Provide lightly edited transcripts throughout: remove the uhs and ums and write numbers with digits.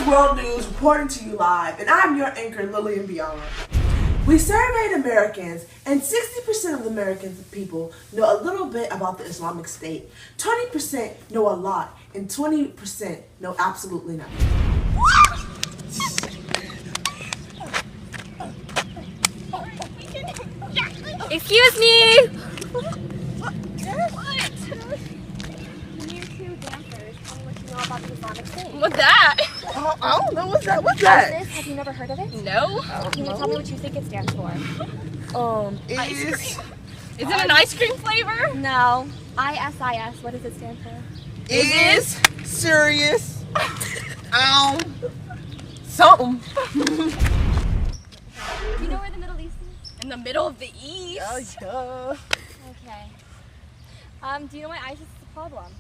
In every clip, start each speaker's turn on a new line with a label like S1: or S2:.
S1: World News reporting to you live, and I'm your anchor, Lilianne Biama. We surveyed Americans, and 60% of the American people know a little bit about the Islamic State, 20% know a lot, and 20% know absolutely nothing.
S2: Excuse me! What's that?
S1: I don't know. What's that? What's that?
S2: ISIS? Have you never heard of it?
S1: No.
S2: Can you tell me what you think it stands for?
S1: Is
S2: it an ice cream flavor? No. ISIS. What does it stand for?
S1: Is serious. Something.
S2: Do you know where the Middle East is? In the middle of the East?
S1: Oh, yeah.
S2: Okay. Do you know why ISIS is a problem?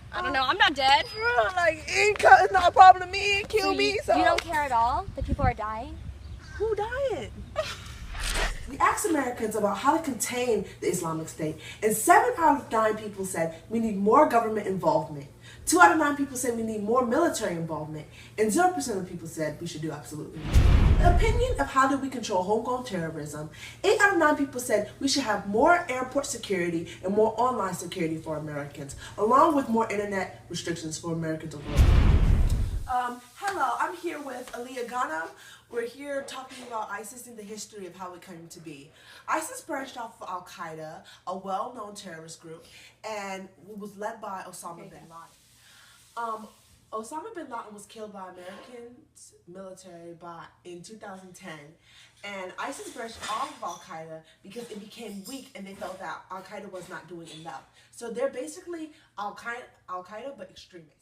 S2: I don't know. I'm not dead.
S1: Like, it's not a problem to me. It kill me. So
S2: you don't care at all that people are dying?
S1: Who died? We asked Americans about how to contain the Islamic State, and 7 out of 9 people said we need more government involvement. 2 out of 9 people said we need more military involvement, and 0% of people said we should do absolutely nothing. The opinion of how do we control homegrown terrorism, 8 out of 9 people said we should have more airport security and more online security for Americans, along with more internet restrictions for Americans overall. Hello, I'm here with Alia Ghanem. We're here talking about ISIS and the history of how it came to be. ISIS branched off of Al-Qaeda, a well-known terrorist group, and it was led by Osama bin Laden. Osama bin Laden was killed by American military in 2010, and ISIS branched off of Al-Qaeda because it became weak and they felt that Al-Qaeda was not doing enough. So they're basically Al-Qaeda but extremists.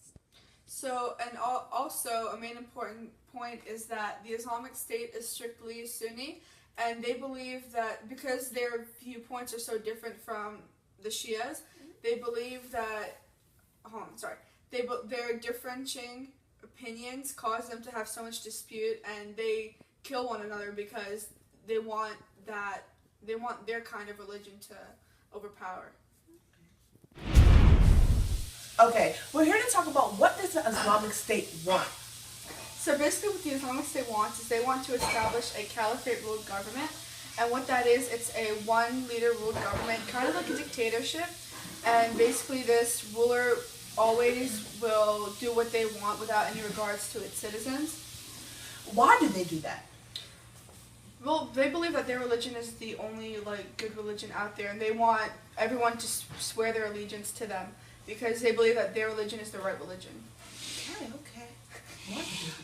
S3: So, and also a main important point is that the Islamic State is strictly Sunni, and they believe that because their viewpoints are so different from the Shias, they believe that, their differentiating opinions cause them to have so much dispute, and they kill one another because they want their kind of religion to overpower.
S1: Okay, we're here to talk about what does the Islamic State want.
S3: So basically what the Islamic State wants is they want to establish a caliphate-ruled government, and what that is, it's a one-leader ruled government, kind of like a dictatorship, and basically this ruler always will do what they want without any regards to its citizens.
S1: Why do they do that?
S3: Well, they believe that their religion is the only good religion out there, and they want everyone to swear their allegiance to them because they believe that their religion is the right religion.
S1: Okay.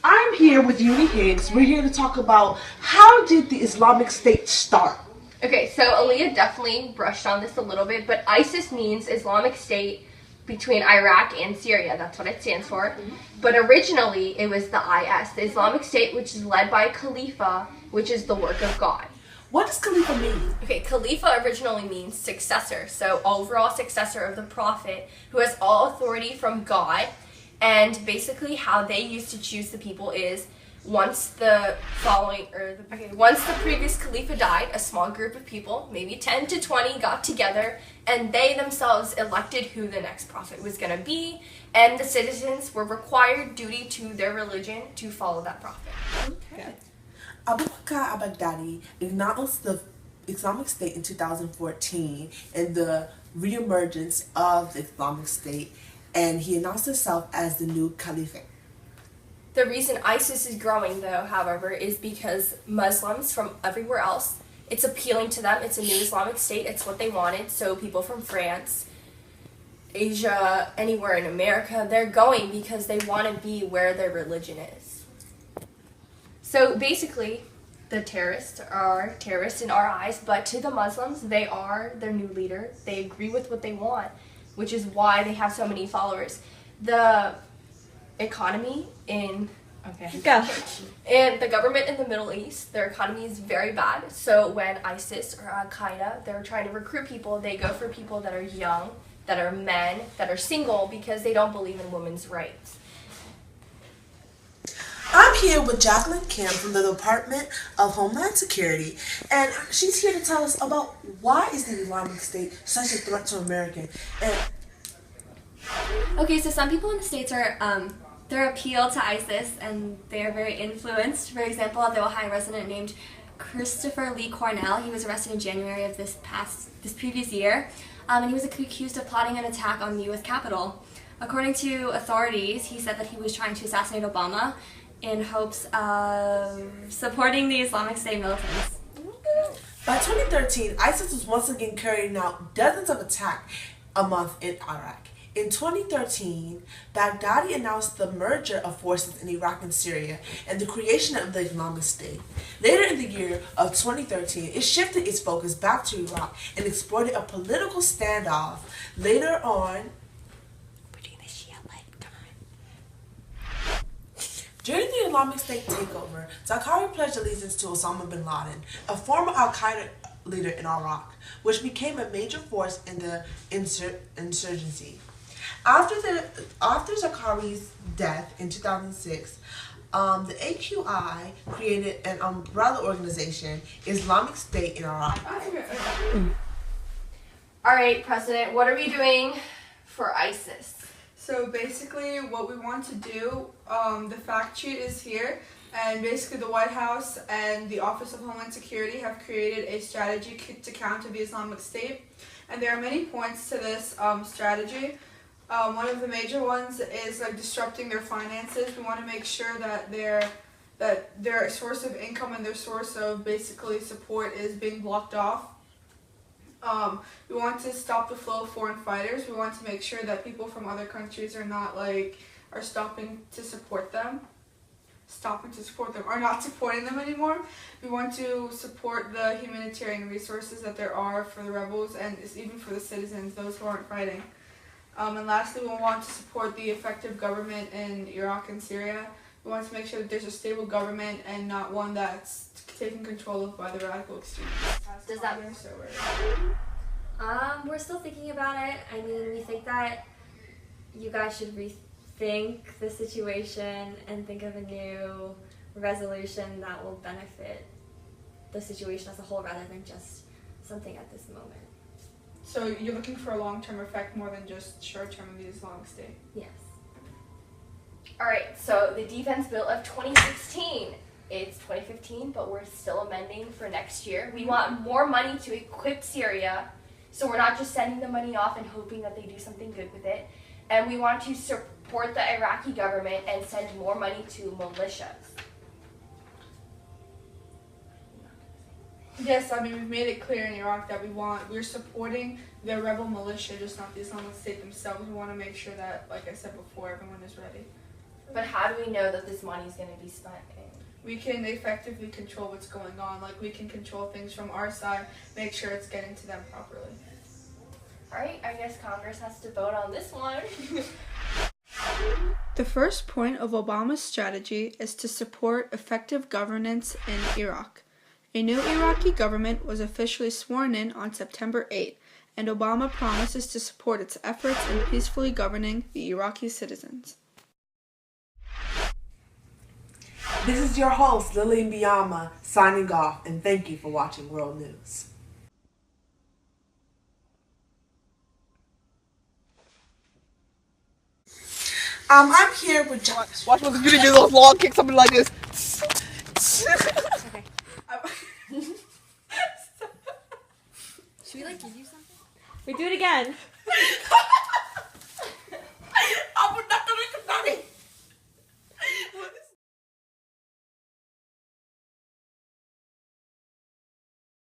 S1: I'm here with Yuni Higgs. We're here to talk about how did the Islamic State start?
S4: Okay, so Alia definitely brushed on this a little bit, but ISIS means Islamic State between Iraq and Syria. That's what it stands for. But originally it was the IS, the Islamic State, which is led by Khalifa, which is the work of God.
S1: What does Khalifa mean?
S4: Okay, Khalifa originally means successor, so overall successor of the Prophet, who has all authority from God. And basically how they used to choose the people is once the previous Khalifa died, a small group of people, maybe 10 to 20, got together and they themselves elected who the next prophet was going to be, and the citizens were required duty to their religion to follow that prophet.
S1: Okay. Abu Bakr al-Baghdadi announced the Islamic State in 2014 and the reemergence of the Islamic State, and he announced himself as the new caliphate.
S4: The reason ISIS is growing, though, however, is because Muslims from everywhere else, it's appealing to them. It's a new Islamic State. It's what they wanted. So people from France, Asia, anywhere in America, they're going because they want to be where their religion is. So basically, the terrorists are terrorists in our eyes, but to the Muslims, they are their new leader. They agree with what they want, which is why they have so many followers. The economy and the government in the Middle East, their economy is very bad. So when ISIS or Al-Qaeda, they're trying to recruit people, they go for people that are young, that are men, that are single, because they don't believe in women's rights.
S1: I'm here with Jacalyn from the Department of Homeland Security, and she's here to tell us about why is the Islamic State such a threat to America.
S5: Okay, so some people in the States are
S2: their appeal to ISIS, and they are very influenced. For example, the Ohio resident named Christopher Lee Cornell, he was arrested in January of this previous year, and he was accused of plotting an attack on the U.S. Capitol. According to authorities, he said that he was trying to assassinate Obama in hopes of supporting the Islamic State militants.
S1: By 2013, ISIS was once again carrying out dozens of attacks a month in Iraq. In 2013, Baghdadi announced the merger of forces in Iraq and Syria and the creation of the Islamic State. Later in the year of 2013, it shifted its focus back to Iraq and exploited a political standoff later on between the Shia-led government. During the Islamic State takeover, Jacalyn pledged allegiance to Osama bin Laden, a former al-Qaeda leader in Iraq, which became a major force in the insurgency. After Jacalyn's death in 2006, the AQI created an umbrella organization, Islamic State in Iraq.
S4: Alright, President, what are we doing for ISIS?
S3: So basically what we want to do, the fact sheet is here, and basically the White House and the Office of Homeland Security have created a strategy to counter the Islamic State, and there are many points to this strategy. One of the major ones is like disrupting their finances. We want to make sure that their source of income and their source of basically support is being blocked off. We want to stop the flow of foreign fighters. We want to make sure that people from other countries are not are stopping to support them, are not supporting them anymore. We want to support the humanitarian resources that there are for the rebels and even for the citizens, those who aren't fighting. And lastly, we want to support the effective government in Iraq and Syria. We want to make sure that there's a stable government and not one that's taken control of by the radical extremists.
S2: Does that mean
S3: so?
S2: We're still thinking about it. I mean, we think that you guys should rethink the situation and think of a new resolution that will benefit the situation as a whole rather than just something at this moment.
S3: So you're looking for a long-term effect more than just short-term of the Islamic State?
S2: Yes.
S4: Alright, so the defense bill of 2016. It's 2015, but we're still amending for next year. We want more money to equip Syria, so we're not just sending the money off and hoping that they do something good with it. And we want to support the Iraqi government and send more money to militias.
S3: Yes, I mean, we've made it clear in Iraq that we're supporting the rebel militia, just not the Islamic State themselves. We want to make sure that, like I said before, everyone is ready.
S4: But how do we know that this money is going to be spent in?
S3: We can effectively control what's going on. Like, we can control things from our side, make sure it's getting to them properly.
S4: Alright, I guess Congress has to vote on this one.
S3: The first point of Obama's strategy is to support effective governance in Iraq. A new Iraqi government was officially sworn in on September 8, and Obama promises to support its efforts in peacefully governing the Iraqi citizens.
S1: This is your host, Lilianne Biama, signing off, and thank you for watching World News. I'm here with Jacalyn.
S5: Watch what you do those long kicks, something like this.
S2: Okay. Should we give you something? We do it again.
S1: I'm not gonna